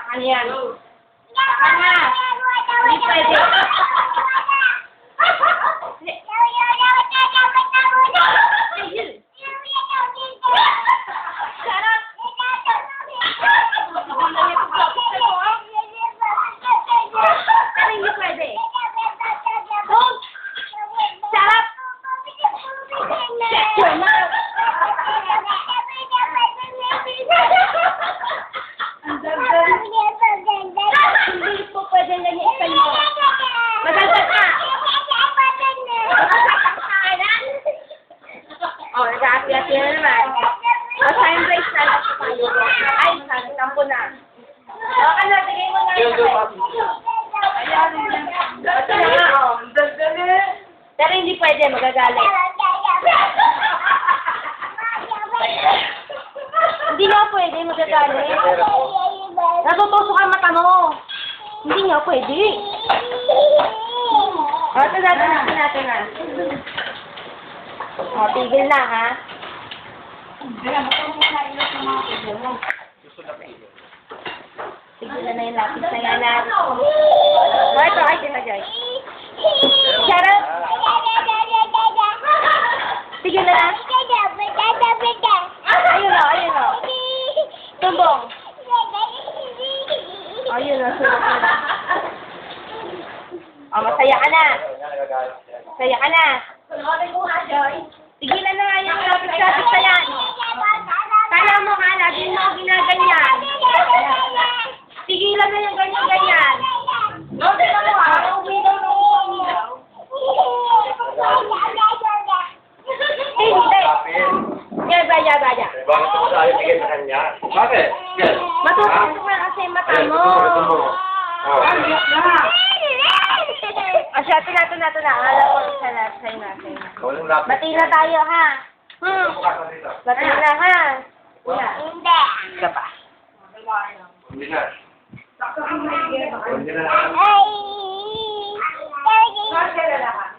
Ano yan? Ano? Hindi pwede. Pero hindi pwede. Don't! Sarap! Ang ganda. Hindi po pwede na niya isalito. Madagdag ka! Oh, nag-aapi-api na naman. Masayang brace na lang sa tayo. Ay, sana, tampo na. O, ano, tigay mo na yung ayan. Ito na nga, oh. Pero hindi pwede, magagalit. Hindi nga pwede, magagalit. Natutusok ang mata mo. Hindi nga pwede. O, ito na. O, tigil na, ha? Tigil na yung lapis na yan natin. O, ito, ay, ito, Joy. Charot! Tigil na lang. Ayun o. Tumbong. Ayun o, sulok na. O, masaya ka na. Masaya ka na. Tigilan na nga yung lapis-lapis na yan. Kala mo nga, lagi mo ginaganyan. Tigilan na yung ganyan-ganyan. No, tignan mo ha. Umilaw. Hindi. Baya. Bakit mo tayo tigil sa kanya? Bakit? Matutusok na kasi yung mata mo. O siya, ito na. Alam ko, sa'yo na. Bati na tayo, ha? Bati na, ha? Hindi. Isa pa. Hindi na. Hindi na. Ay!